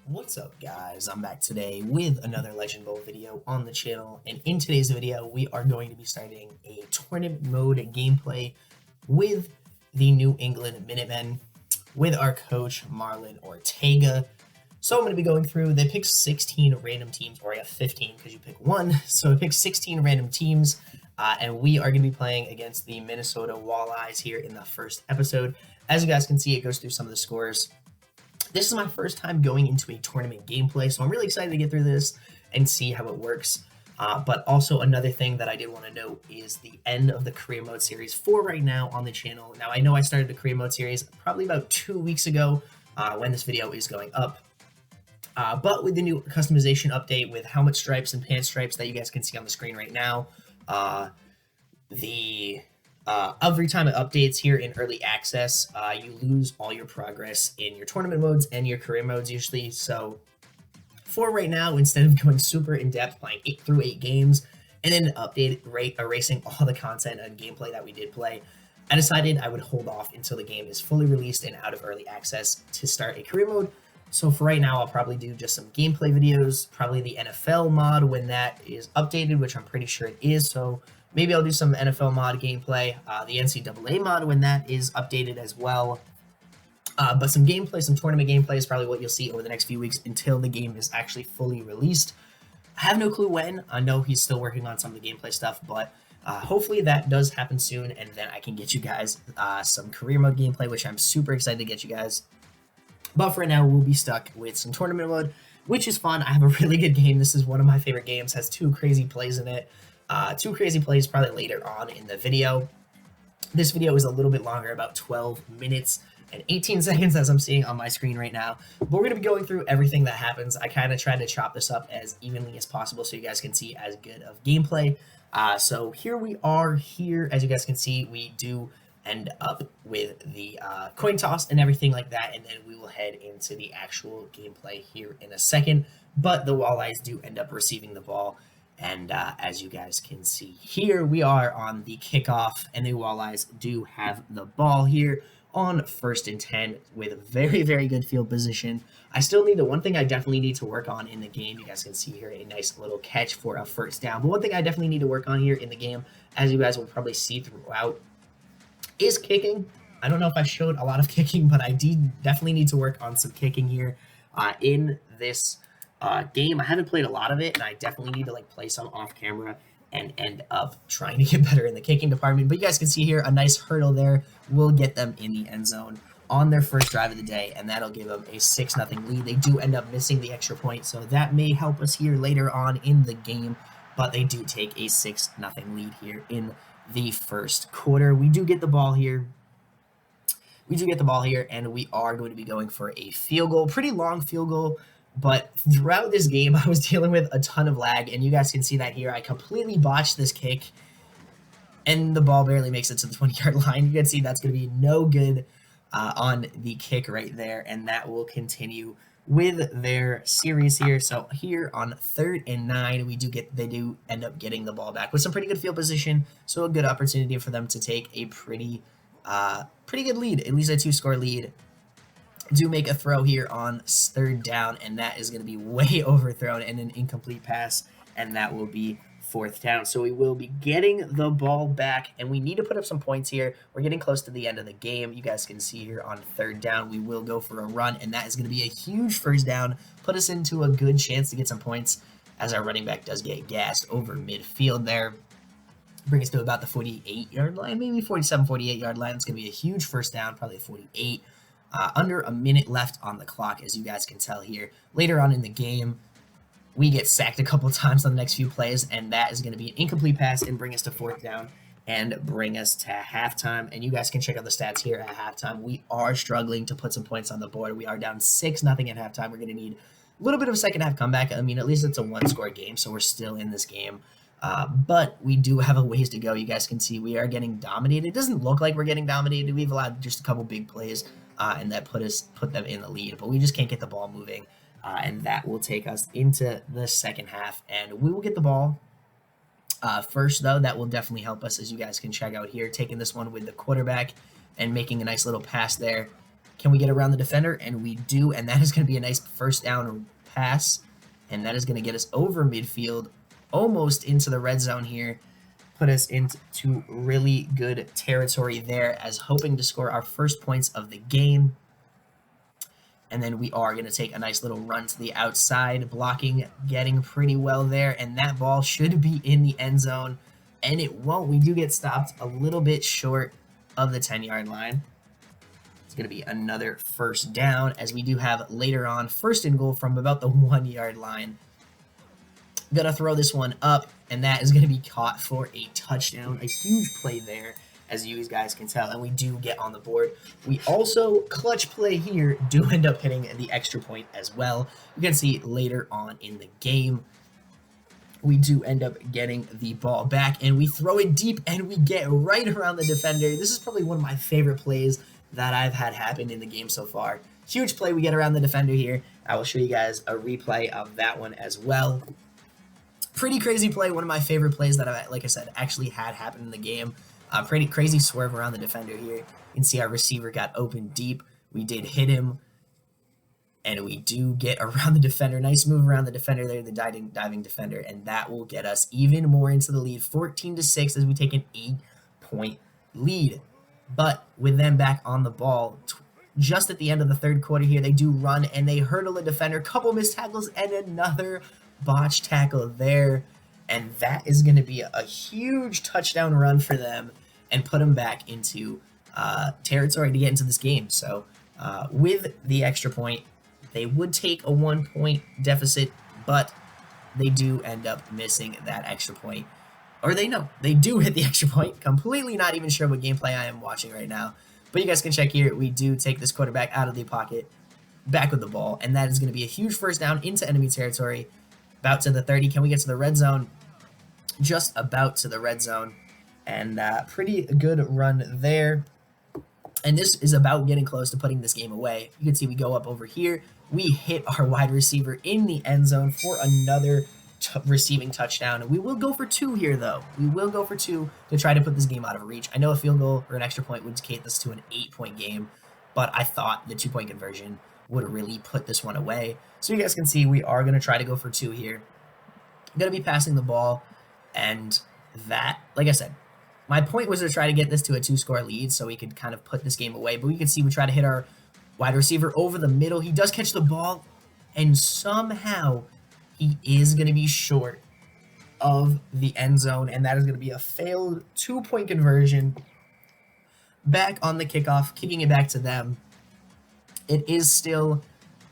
What's up, guys? I'm back today with another Legend Bowl video on the channel, and in today's video we are going to be starting a tournament mode gameplay with the New England Minutemen with our coach Marlon Ortega. So I'm going to be going through, they picked 16 random teams, or I got 15 because you pick one, so I picked 16 random teams, and we are going to be playing against the Minnesota Walleyes here in the first episode. As you guys can see, it goes through some of the scores. This is my first time going into a tournament gameplay, so I'm really excited to get through this and see how it works. But also another thing that I did want to note is the end of the career mode series for right now on the channel. Now, I know I started the career mode series probably about 2 weeks ago when this video is going up. But with the new customization update with helmet stripes and pant stripes that you guys can see on the screen right now, every time it updates here in early access, you lose all your progress in your tournament modes and your career modes usually. So for right now, instead of going super in-depth, playing 8 through 8 games, and then erasing all the content and gameplay that we did play, I decided I would hold off until the game is fully released and out of early access to start a career mode. So for right now, I'll probably do just some gameplay videos, probably the NFL mod when that is updated, which I'm pretty sure it is. So maybe I'll do some NFL mod gameplay, the NCAA mod when that is updated as well. But some gameplay, some tournament gameplay is probably what you'll see over the next few weeks until the game is actually fully released. I have no clue when. I know he's still working on some of the gameplay stuff, but hopefully that does happen soon, and then I can get you guys some career mode gameplay, which I'm super excited to get you guys. But for now, we'll be stuck with some tournament mode, which is fun. I have a really good game. This is one of my favorite games. Has 2 crazy plays in it. 2 crazy plays probably later on in the video. This video is a little bit longer, about 12 minutes and 18 seconds as I'm seeing on my screen right now. But we're going to be going through everything that happens. I kind of tried to chop this up as evenly as possible so you guys can see as good of gameplay. So here we are here. As you guys can see, we do end up with the coin toss and everything like that, and then we will head into the actual gameplay here in a second. But the Walleyes do end up receiving the ball, and as you guys can see here, we are on the kickoff, and the Walleyes do have the ball here on 1st and 10 with very, very good field position. I still need one thing I definitely need to work on in the game. You guys can see here a nice little catch for a 1st down. But one thing I definitely need to work on here in the game, as you guys will probably see throughout, is kicking. I don't know if I showed a lot of kicking, but I definitely need to work on some kicking here in this game. I haven't played a lot of it, and I definitely need to play some off camera and end up trying to get better in the kicking department. But you guys can see here a nice hurdle there will get them in the end zone on their first drive of the day, and that'll give them a 6-0 lead. They do end up missing the extra point, so that may help us here later on in the game, but they do take a 6-0 lead here in the first quarter. We do get the ball here. And we are going to be going for a field goal, pretty long field goal. But throughout this game, I was dealing with a ton of lag, and you guys can see that here. I completely botched this kick, and the ball barely makes it to the 20-yard line. You can see that's going to be no good on the kick right there, and that will continue with their series here. So here on 3rd and 9, they do end up getting the ball back with some pretty good field position. So a good opportunity for them to take a pretty good lead, at least a 2-score lead. Do make a throw here on 3rd down, and that is going to be way overthrown and an incomplete pass, and that will be 4th down. So we will be getting the ball back, and we need to put up some points here. We're getting close to the end of the game. You guys can see here on 3rd down, we will go for a run, and that is going to be a huge 1st down, put us into a good chance to get some points as our running back does get gassed over midfield there. Bring us to about the 48-yard line, maybe 47, 48-yard line. It's going to be a huge 1st down, probably a 48. Under a minute left on the clock, as you guys can tell here. Later on in the game, we get sacked a couple times on the next few plays, and that is going to be an incomplete pass and bring us to 4th down and bring us to halftime. And you guys can check out the stats here at halftime. We are struggling to put some points on the board. We are down 6-0 at halftime. We're going to need a little bit of a second-half comeback. I mean, at least it's a 1-score game, so we're still in this game. But we do have a ways to go. You guys can see we are getting dominated. It doesn't look like we're getting dominated. We've allowed just a couple big plays, and that put them in the lead. But we just can't get the ball moving, and that will take us into the second half. And we will get the ball first, though. That will definitely help us, as you guys can check out here. Taking this one with the quarterback and making a nice little pass there. Can we get around the defender? And we do, and that is going to be a nice first down pass, and that is going to get us over midfield, almost into the red zone here, put us into really good territory there as hoping to score our first points of the game. And then we are going to take a nice little run to the outside, blocking, getting pretty well there. And that ball should be in the end zone. And it won't. We do get stopped a little bit short of the 10-yard line. It's going to be another first down, as we do have later on first and goal from about the 1-yard line. Going to throw this one up, and that is going to be caught for a touchdown. A huge play there, as you guys can tell, and we do get on the board. We also, clutch play here, do end up hitting the extra point as well. You can see later on in the game, we do end up getting the ball back, and we throw it deep, and we get right around the defender. This is probably one of my favorite plays that I've had happen in the game so far. Huge play, we get around the defender here. I will show you guys a replay of that one as well. Pretty crazy play, one of my favorite plays that I, like I said, actually had happen in the game. Pretty crazy swerve around the defender here. You can see our receiver got open deep. We did hit him, and we do get around the defender. Nice move around the defender there, the diving defender, and that will get us even more into the lead, 14-6, as we take an 8-point lead. But with them back on the ball, just at the end of the third quarter here, they do run, and they hurdle a defender, couple missed tackles, and another botch tackle there, and that is going to be a huge touchdown run for them and put them back into territory to get into this game. So with the extra point, they would take a 1-point deficit, but they do end up missing that extra point. Or they do hit the extra point. Completely not even sure what gameplay I am watching right now, but you guys can check here. We do take this quarterback out of the pocket, back with the ball, and that is going to be a huge first down into enemy territory. About to the 30. Can we get to the red zone? Just about to the red zone. And pretty good run there. And this is about getting close to putting this game away. You can see we go up over here. We hit our wide receiver in the end zone for another receiving touchdown. We will go for 2 here, though. We will go for 2 to try to put this game out of reach. I know a field goal or an extra point would take this to an 8-point game, but I thought the 2-point conversion would really put this one away. So you guys can see we are going to try to go for 2 here. Going to be passing the ball, and that, like I said, my point was to try to get this to a 2-score lead so we could kind of put this game away. But you can see we try to hit our wide receiver over the middle. He does catch the ball, and somehow he is going to be short of the end zone, and that is going to be a failed 2-point conversion. Back on the kickoff, kicking it back to them. It is still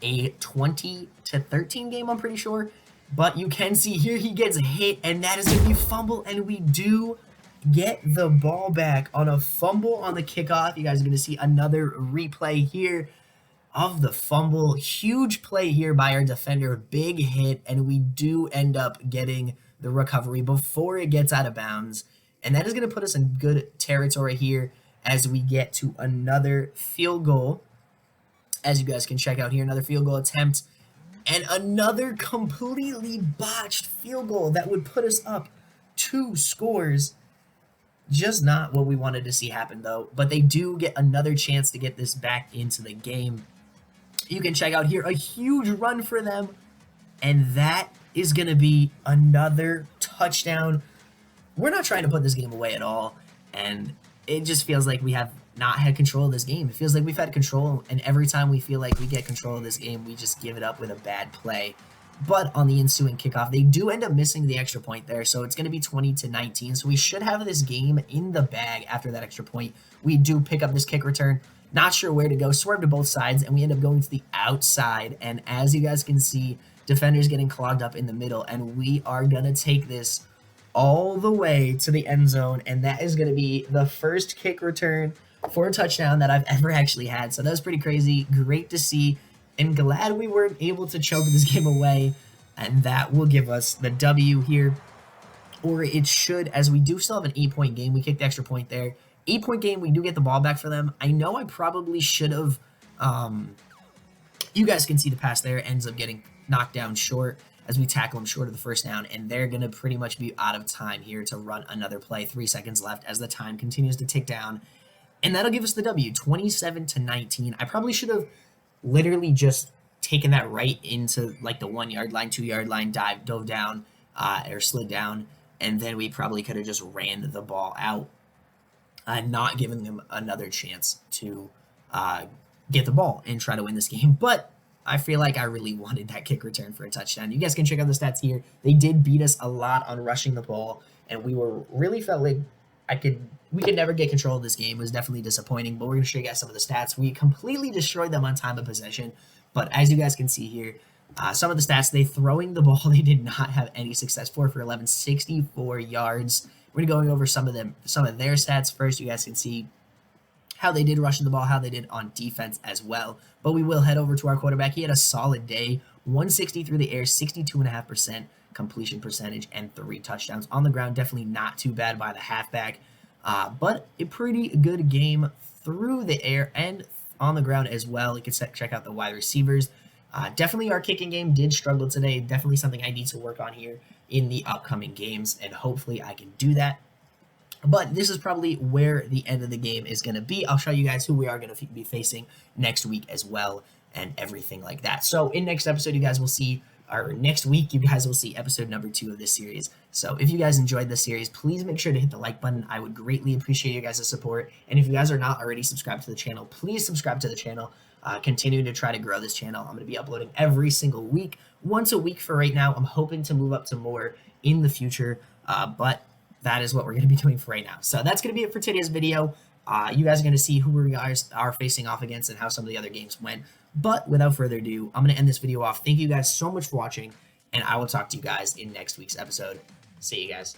a 20-13 game, I'm pretty sure. But you can see here he gets hit, and that is going to be fumble, and we do get the ball back on a fumble on the kickoff. You guys are going to see another replay here of the fumble. Huge play here by our defender, big hit, and we do end up getting the recovery before it gets out of bounds. And that is going to put us in good territory here as we get to another field goal. As you guys can check out here, another field goal attempt and another completely botched field goal that would put us up 2 scores. Just not what we wanted to see happen, though. But they do get another chance to get this back into the game. You can check out here a huge run for them, and that is going to be another touchdown. We're not trying to put this game away at all, and it just feels like we have not had control of this game. It feels like we've had control, and every time we feel like we get control of this game, we just give it up with a bad play. But on the ensuing kickoff, they do end up missing the extra point there, so it's going to be 20-19. So we should have this game in the bag after that extra point. We do pick up this kick return. Not sure where to go. Swerve to both sides, and we end up going to the outside. And as you guys can see, defenders getting clogged up in the middle, and we are going to take this all the way to the end zone, and that is going to be the first kick return for a touchdown that I've ever actually had. So that was pretty crazy. Great to see, and glad we were able to choke this game away, and that will give us the W here, or it should, as we do still have an 8-point game. We kicked the extra point there. 8-point game, we do get the ball back for them. I know I probably should have, you guys can see the pass there, ends up getting knocked down short as we tackle him short of the first down, and they're going to pretty much be out of time here to run another play. 3 seconds left as the time continues to tick down. And that'll give us the W, 27-19. I probably should have literally just taken that right into like the 1 yard line, 2 yard line, dove down, or slid down, and then we probably could have just ran the ball out, not giving them another chance to get the ball and try to win this game. But I feel like I really wanted that kick return for a touchdown. You guys can check out the stats here. They did beat us a lot on rushing the ball, and we were really felt like we could never get control of this game. It was definitely disappointing, but we're going to show you guys some of the stats. We completely destroyed them on time of possession, but as you guys can see here, some of the stats, they throwing the ball, they did not have any success. 4 for 11, 64 yards. We're going over some of their stats first. You guys can see how they did rushing the ball, how they did on defense as well. But we will head over to our quarterback. He had a solid day, 160 through the air, 62.5% completion percentage, and 3 touchdowns on the ground. Definitely not too bad by the halfback, but a pretty good game through the air and on the ground as well. You can check out the wide receivers. Definitely our kicking game did struggle today. Definitely something I need to work on here in the upcoming games, and hopefully I can do that. But this is probably where the end of the game is going to be. I'll show you guys who we are going to be facing next week as well and everything like that. So in next episode, you guys will see, or next week, you guys will see episode number 2 of this series. So if you guys enjoyed this series, please make sure to hit the like button. I would greatly appreciate you guys' support. And if you guys are not already subscribed to the channel, please subscribe to the channel. Continue to try to grow this channel. I'm going to be uploading every single week, once a week for right now. I'm hoping to move up to more in the future, but that is what we're going to be doing for right now. So that's going to be it for today's video. You guys are going to see who we guys are facing off against and how some of the other games went. But without further ado, I'm going to end this video off. Thank you guys so much for watching, and I will talk to you guys in next week's episode. See you guys.